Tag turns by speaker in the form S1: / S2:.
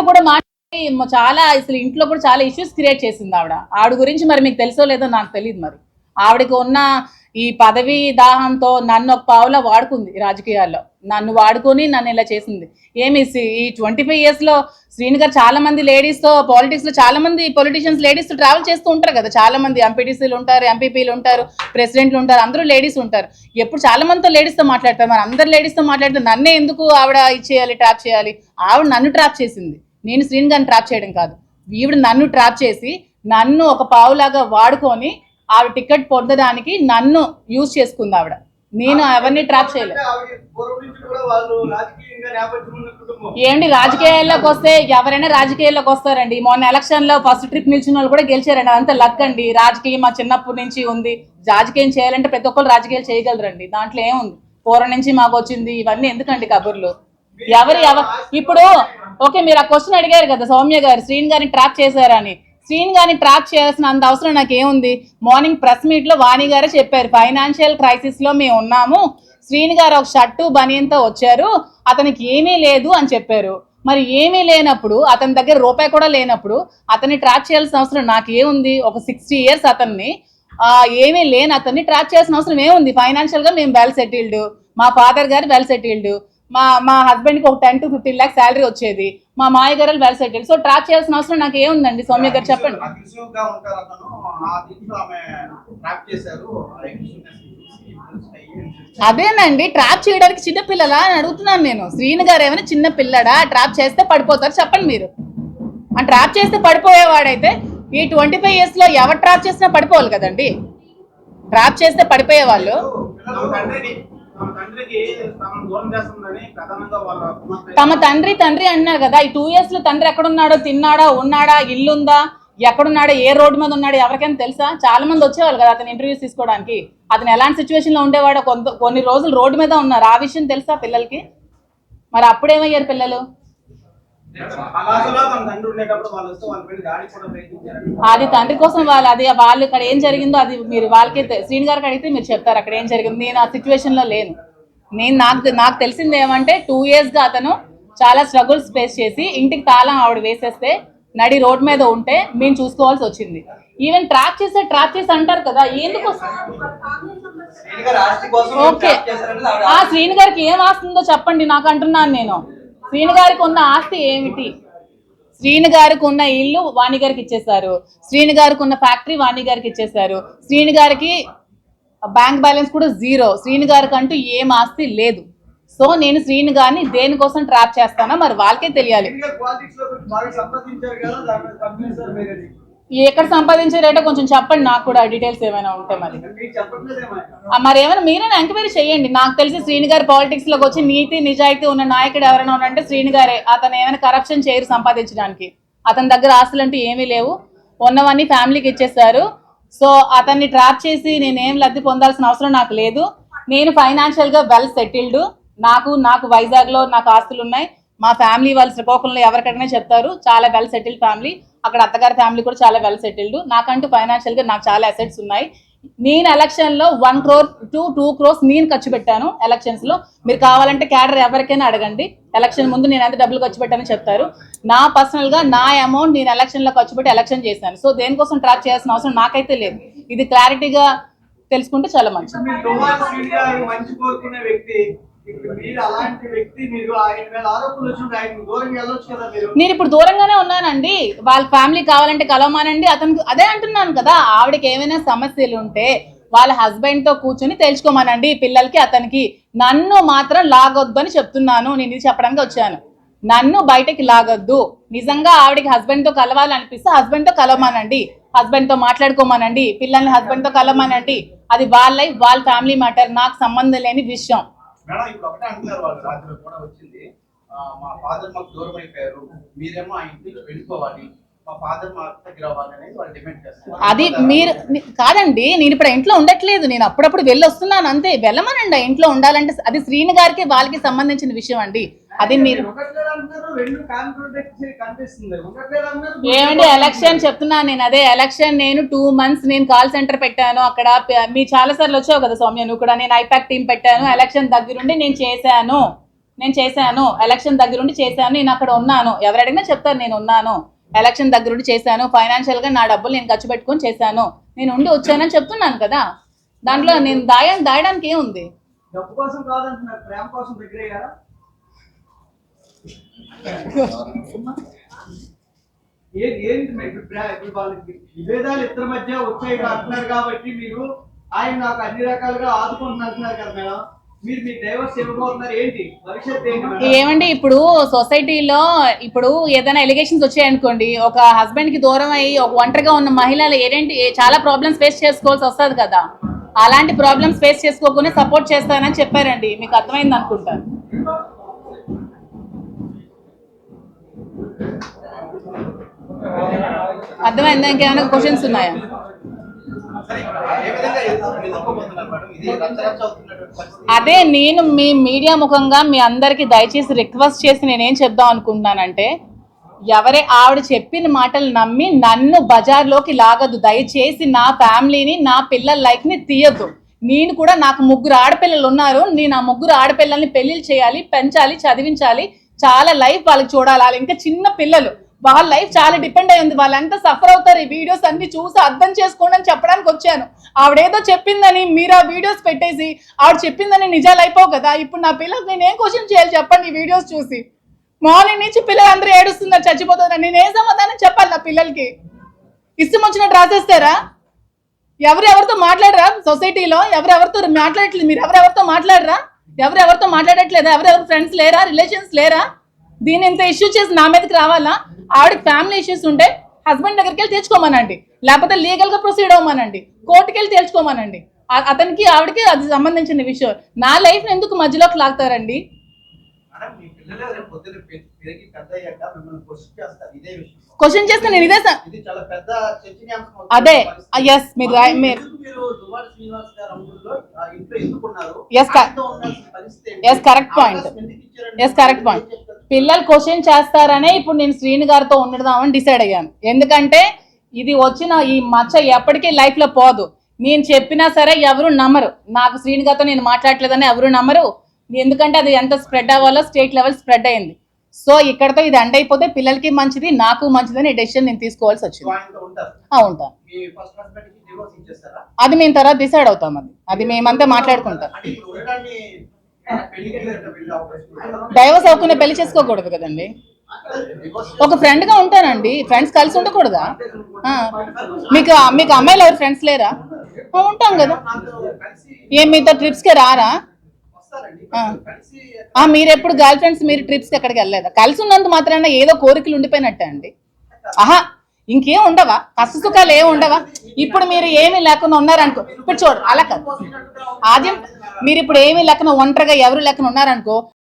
S1: కూడా చాలా అసలు ఇంట్లో కూడా చాలా ఇష్యూస్ క్రియేట్ చేసింది ఆవిడ గురించి మరి మీకు తెలుసో లేదో నాకు తెలియదు. మరి ఆవిడకి ఉన్న ఈ పదవి దాహంతో నన్ను ఒక పావులా వాడుకుంది రాజకీయాల్లో, నన్ను వాడుకొని నన్ను ఇలా చేసింది. ఏమి ఈ 25 yearsలో శ్రీని గారు చాలా మంది లేడీస్తో పాలిటిక్స్లో చాలా మంది పొలిటీషియన్స్ లేడీస్తో ట్రావెల్ చేస్తూ ఉంటారు కదా, చాలా మంది ఎంపీటీసీలు ఉంటారు, ఎంపీపీలు ఉంటారు, ప్రెసిడెంట్లు ఉంటారు, అందరూ లేడీస్ ఉంటారు. ఎప్పుడు చాలా మందితో లేడీస్తో మాట్లాడతారు. మరి అందరు లేడీస్తో మాట్లాడితే నన్నే ఎందుకు ఆవిడ ఇచ్చేయాలి, ట్రాప్ చేయాలి? ఆవిడ నన్ను ట్రాప్ చేసింది, నేను శ్రీని గారిని ట్రాప్ చేయడం కాదు. ఈవిడ నన్ను ట్రాప్ చేసి నన్ను ఒక పావులాగా వాడుకొని ఆవిడ టికెట్ పొందడానికి నన్ను యూజ్ చేసుకుంది ఆవిడ. నేను ఎవరిని ట్రాప్ చేయలేదు. ఏమండి రాజకీయాల్లోకి వస్తే ఎవరైనా రాజకీయాల్లోకి వస్తారండి. మొన్న ఎలక్షన్ లో ఫస్ట్ ట్రిప్ నిల్చిన వాళ్ళు కూడా గెలిచారండి. అదంతా లక్ అండి. రాజకీయం మా చిన్నప్పటి నుంచి ఉంది. రాజకీయం చేయాలంటే ప్రతి ఒక్కరు రాజకీయాలు చేయగలరండి, దాంట్లో ఏముంది. పూర్వం నుంచి మాకు వచ్చింది, ఇవన్నీ ఎందుకండి కబుర్లు? ఇప్పుడు ఓకే, మీరు ఆ క్వశ్చన్ అడిగారు కదా సౌమ్య గారు, శ్రీని గారిని ట్రాప్ చేశారని. శ్రీని గారిని ట్రాప్ చేయాల్సిన అంత అవసరం నాకేముంది? మార్నింగ్ ప్రెస్ మీట్ లో వాణి గారే చెప్పారు, ఫైనాన్షియల్ క్రైసిస్ లో మేము ఉన్నాము, శ్రీని గారు ఒక షర్టు బనియన్తో వచ్చారు, అతనికి ఏమీ లేదు అని చెప్పారు. మరి ఏమీ లేనప్పుడు, అతని దగ్గర రూపాయి కూడా లేనప్పుడు అతన్ని ట్రాప్ చేయాల్సిన అవసరం నాకేముంది? ఒక 60 years అతన్ని ఏమీ లేని అతన్ని ట్రాప్ చేయాల్సిన అవసరం ఏముంది? ఫైనాన్షియల్ గా మేము వెల్ సెటిల్డ్, మా ఫాదర్ గారు వెల్ సెటిల్డ్, మా హస్బెండ్కి ఒక 10 to 15 lakhs శాలరీ వచ్చేది, మా మాయ గారు వెల్ సెటిల్డ్. సో ట్రాప్ చేయాల్సిన అవసరం నాకు ఏముందండి? సౌమ్య గారు చెప్పండి. అదేనండి, ట్రాప్ చేయడానికి చిన్నపిల్లలా అని అడుగుతున్నాను నేను. శ్రీని గారు ఏమైనా చిన్న పిల్లడా? ట్రాప్ చేస్తే పడిపోతారు చెప్పండి మీరు. ఆ ట్రాప్ చేస్తే పడిపోయేవాడైతే ఈ 25 years లో ఎవరు ట్రాప్ చేసినా పడిపోవాలి కదండి. ట్రాప్ చేస్తే పడిపోయే వాళ్ళు తమ తండ్రి అన్నారు కదా. ఈ 2 years లో తండ్రి ఎక్కడున్నాడో, తిన్నాడా, ఉన్నాడా, ఇల్లుందా, ఎక్కడున్నాడో, ఏ రోడ్డు మీద ఉన్నాడో ఎవరికైనా తెలుసా? చాలా మంది వచ్చేవాళ్ళు కదా అతను ఇంటర్వ్యూస్ తీసుకోవడానికి. అతను ఎలాంటి సిచ్యువేషన్ లో ఉండేవాడో, కొన్ని రోజులు రోడ్డు మీద ఉన్నారు, ఆ విషయం తెలుసా పిల్లలకి? మరి అప్పుడేమయ్యారు పిల్లలు? అది తండ్రి కోసం వాళ్ళు ఇక్కడ ఏం జరిగిందో అది మీరు వాళ్ళకి శ్రీని గారికి అడిగితే మీరు చెప్తారు అక్కడ ఏం జరిగింది. నేను ఆ సిచ్యువేషన్ లో లేను. నాకు తెలిసింది ఏమంటే 2 years గా అతను చాలా స్ట్రగుల్స్ ఫేస్ చేసి ఇంటికి తాళం ఆవిడ వేసేస్తే నడి రోడ్ మీద ఉంటే మేము చూసుకోవాల్సి వచ్చింది. ఈవెన్ ట్రాప్ చేసి అంటారు కదా, ఎందుకు? ఓకే, ఆ శ్రీని గారికి ఏం ఆస్తుందో చెప్పండి నాకు అంటున్నాను నేను. శ్రీని గారికి ఉన్న ఆస్తి ఏమిటి? శ్రీని గారికి ఉన్న ఇల్లు వాణి గారికి ఇచ్చేసారు, శ్రీని గారికి ఉన్న ఫ్యాక్టరీ వాణి గారికి ఇచ్చేసారు, శ్రీని గారికి బ్యాంక్ బ్యాలెన్స్ కూడా 0, శ్రీని గారికి అంటూ ఏం ఆస్తి లేదు. సో నేను శ్రీని గారిని దేనికోసం ట్రాప్ చేస్తానో మరి వాళ్ళకే తెలియాలి. ఎక్కడ సంపాదించారంటే కొంచెం చెప్పండి నాకు కూడా, డీటెయిల్స్ ఏమైనా ఉంటే మరి ఏమైనా మీరైనా ఎంక్వైరీ చేయండి. నాకు తెలిసి శ్రీని గారు పాలిటిక్స్ లోకి వచ్చి నీతి నిజాయితీ ఉన్న నాయకుడు ఎవరైనా ఉన్నారంటే శ్రీని గారే. అతను ఏమైనా కరప్షన్ చేయరు సంపాదించడానికి. అతని దగ్గర ఆస్తులు అంటూ ఏమీ లేవు, ఉన్నవన్నీ ఫ్యామిలీకి ఇచ్చేసారు. సో అతన్ని ట్రాప్ చేసి నేనేం లబ్ధి పొందాల్సిన అవసరం నాకు లేదు. నేను ఫైనాన్షియల్ గా వెల్ సెటిల్డ్. నాకు వైజాగ్ లో నాకు ఆస్తులు ఉన్నాయి. మా ఫ్యామిలీ వాళ్ళు శ్రీకాకుళంలో ఎవరికైనా చెప్తారు, చాలా వెల్ సెటిల్డ్ ఫ్యామిలీ. అక్కడ అత్తగారి ఫ్యామిలీ కూడా చాలా వెల్ సెటిల్డ్. నాకంటూ ఫైనాన్షియల్ గా నాకు చాలా అసెట్స్ ఉన్నాయి. నేను ఎలక్షన్ లో 1 crore to 2 crores నేను ఖర్చు పెట్టాను ఎలక్షన్స్ లో. మీరు కావాలంటే క్యాడర్ ఎవరికైనా అడగండి, ఎలక్షన్ ముందు నేను ఎంత డబ్బులు ఖర్చు పెట్టానని చెప్తారు. నా పర్సనల్ గా నా అమౌంట్ నేను ఎలక్షన్ లో ఖర్చు పెట్టి ఎలక్షన్ చేశాను. సో దేనికోసం ట్రాప్ చేయాల్సిన అవసరం నాకైతే లేదు. ఇది క్లారిటీగా తెలుసుకుంటే చాలా మంచిది. నేను ఇప్పుడు దూరంగానే ఉన్నానండి. వాళ్ళ ఫ్యామిలీ కావాలంటే కలవమానండి. అతనికి అదే అంటున్నాను కదా, ఆవిడకి ఏమైనా సమస్యలు ఉంటే వాళ్ళ హస్బెండ్ తో కూర్చొని తెలుసుకోమనండి పిల్లలకి, అతనికి. నన్ను మాత్రం లాగొద్దు అని చెప్తున్నాను. నేను ఇది చెప్పడానికి వచ్చాను. నన్ను బయటకి లాగొద్దు. నిజంగా ఆవిడకి హస్బెండ్ తో కలవాలనిపిస్తే హస్బెండ్ తో కలవమానండి, హస్బెండ్ తో మాట్లాడుకోమనండి, పిల్లల్ని హస్బెండ్ తో కలవమానండి. అది వాళ్ళ లైఫ్, వాళ్ళ ఫ్యామిలీ మ్యాటర్, నాకు సంబంధం లేని విషయం.
S2: మేడం ఇప్పుడు ఒకటే అంటున్నారు, వాళ్ళు రాత్రి కూడా వచ్చింది, మా ఫాదర్ మాకు దూరం అయిపోయారు, మీరేమో ఆ ఇంటి నుంచి వెళ్ళిపోవాలి, మా ఫాదర్ మా దగ్గర అవ్వాలి అనేది వాళ్ళు డిమాండ్ చేస్తారు.
S1: అది మీరు కాదండి, నేను ఇప్పుడు ఇంట్లో ఉండట్లేదు, నేను అప్పుడప్పుడు వెళ్ళి వస్తున్నాను అంతే. వెళ్ళమనండి ఇంట్లో ఉండాలంటే. అది శ్రీని గారికి వాళ్ళకి సంబంధించిన విషయం అండి. అది మీరు ఏమండి ఎలక్షన్ చెప్తున్నాను నేను. అదే ఎలక్షన్ నేను 2 months నేను కాల్ సెంటర్ పెట్టాను అక్కడ. మీ చాలా సార్లు వచ్చావు కదా సౌమ్య, నువ్వు కూడా. నేను ఐపాక్ టీం పెట్టాను, ఎలక్షన్ దగ్గరుండి నేను చేశాను. నేను చేశాను, ఎలక్షన్ దగ్గరుండి చేశాను, నేను అక్కడ ఉన్నాను, ఎవరు అడిగినా చెప్తారు నేను ఉన్నాను, ఎలక్షన్ దగ్గరుండి చేశాను, ఫైనాన్షియల్ గా నా డబ్బులు నేను ఖర్చు పెట్టుకొని చేశాను, నేను ఉండి వచ్చానని చెప్తున్నాను కదా. దాంట్లో నేను దాయడానికి ఏముంది?
S3: డబ్బు కోసం కాదంటున్నారు, ప్రేమ కోసం దగ్గర అయ్యారా? ఏంటి ఇప్పుడు వాళ్ళకి విభేదాలు ఇద్దరి మధ్య వచ్చాయి అంటున్నారు కాబట్టి మీరు ఆయన నాకు అన్ని రకాలుగా ఆదుకుంటున్నారు అంటున్నారు కదా మేడం, మీరు మీ డైవర్స్ ఇవ్వబోతున్నారు ఏంటి భవిష్యత్తు ఏంటి మేడం?
S1: ఏమండి, ఇప్పుడు సొసైటీలో ఇప్పుడు ఏదైనా ఎలిగేషన్స్ వచ్చాయనుకోండి, ఒక హస్బెండ్ కి దూరం అయ్యి ఒక ఒంటరిగా ఉన్న మహిళలు చాలా ప్రాబ్లమ్స్ ఫేస్ చేసుకోవాల్సి వస్తుంది కదా. అలాంటి ప్రాబ్లమ్స్ ఫేస్ చేసుకోకుండా సపోర్ట్ చేస్తానని చెప్పారండి, మీకు అర్థమైంది అనుకుంటాను. అర్థమైందా? ఇంకేమైనా క్వశ్చన్స్ ఉన్నాయా? అదే నేను మీ మీడియా ముఖంగా మీ అందరికి దయచేసి రిక్వెస్ట్ చేసి నేనేం చెప్దాం అనుకుంటున్నానంటే, ఆవిడ చెప్పిన మాటలు నమ్మి నన్ను బజార్లోకి లాగదు. దయచేసి నా ఫ్యామిలీని, నా పిల్లల లైఫ్ ని తీయద్దు. నేను కూడా, నాకు 3 ఆడపిల్లలు ఉన్నారు, నేను ఆ 3 ఆడపిల్లల్ని పెళ్లిళ్ళు చేయాలి, పెంచాలి, చదివించాలి, చాలా లైఫ్ వాళ్ళకి చూడాలి. వాళ్ళు ఇంకా చిన్న పిల్లలు, వాళ్ళ లైఫ్ చాలా డిపెండ్ అయి ఉంది, వాళ్ళంతా సఫర్ అవుతారు. ఈ వీడియోస్ అన్ని చూసి అర్థం చేసుకోండి అని చెప్పడానికి వచ్చాను. ఆవిడేదో చెప్పిందని మీరు ఆ వీడియోస్ పెట్టేసి ఆవిడ చెప్పిందని నిజాలు అయిపోవు కదా. ఇప్పుడు నా పిల్లలు నేను ఏం క్వశ్చన్ చేయాలి చెప్పండి? ఈ వీడియోస్ చూసి మార్నింగ్ నుంచి పిల్లలు అందరూ ఏడుస్తున్నారు, చచ్చిపోతున్నారు, నేను ఏం సమాధానం చెప్పాలి నా పిల్లలకి? ఇష్టం వచ్చినట్టు రాసేస్తారా? ఎవరెవరితో మాట్లాడరా? సొసైటీలో ఎవరెవరితో మాట్లాడట్లేదు, మీరు ఎవరెవరితో మాట్లాడరా? ఎవరెవరితో మాట్లాడట్లేదా? ఎవరెవరు ఫ్రెండ్స్ లేరా, రిలేషన్స్ లేరా? దీని ఇంత ఇష్యూ చేసి నా మీదకి రావాలా? ఆవిడకి ఫ్యామిలీ ఇష్యూస్ ఉంటే హస్బెండ్ దగ్గరికి వెళ్ళి తెచ్చుకోమనండి, లేకపోతే లీగల్ గా ప్రొసీడ్ అవ్వమనండి, కోర్టుకి వెళ్ళి తెచ్చుకోమనండి. అతనికి ఆవిడకి అది సంబంధించిన విషయం. నా లైఫ్ ఎందుకు మధ్యలోకి లాగుతారండి? క్వశ్చన్ చేస్తే నేను ఇదే అదే ఎస్ మీరు కరెక్ట్ పాయింట్. పిల్లలు క్వశ్చన్ చేస్తారనే ఇప్పుడు నేను శ్రీని గారితో ఉండదామని డిసైడ్ అయ్యాను. ఎందుకంటే ఇది వచ్చిన ఈ మచ్చ ఎప్పటికీ లైఫ్ లో పోదు. నేను చెప్పినా సరే ఎవరు నమ్మరు, నాకు శ్రీని గారితో నేను మాట్లాడలేదని ఎవరు నమ్మరు. ఎందుకంటే అది ఎంత స్ప్రెడ్ అవ్వాలో స్టేట్ లెవెల్ స్ప్రెడ్ అయింది. సో ఇక్కడతో ఇది ఎండ్ అయిపోతే పిల్లలకి మంచిది, నాకు మంచిదని డెసిషన్ నేను తీసుకోవాల్సి వచ్చింది. ఉంటా, అది మేము తర్వాత డిసైడ్ అవుతాం. అది మేమంతా మాట్లాడుకుంటాం. డైవర్స్ అవ్వకుండా పెళ్లి చేసుకోకూడదు కదండి. ఒక ఫ్రెండ్ గా ఉంటానండి, ఫ్రెండ్స్ కలిసి ఉండకూడదా? మీకు అమ్మాయిలు ఎవరు ఫ్రెండ్స్ లేరా? ఉంటాం కదా. ఏం మీతో ట్రిప్స్ కి రారా? మీరు ఎప్పుడు గర్ల్ ఫ్రెండ్స్ మీరు ట్రిప్స్ కి ఎక్కడికి వెళ్ళలేదా? కలిసి ఉన్నంత మాత్రాన ఏదో కోరికలు ఉండిపోయినట్టే అండి. ఇంకేం ఉండవా? కష్ట సుఖాలు ఏమి ఉండవా? ఇప్పుడు మీరు ఏమీ లేకుండా ఉన్నారనుకో, ఇప్పుడు చూడు అలా కాదు, ఆద్యం మీరు ఇప్పుడు ఏమీ లేకుండా ఒంటరిగా ఎవరు లేకుండా ఉన్నారనుకో,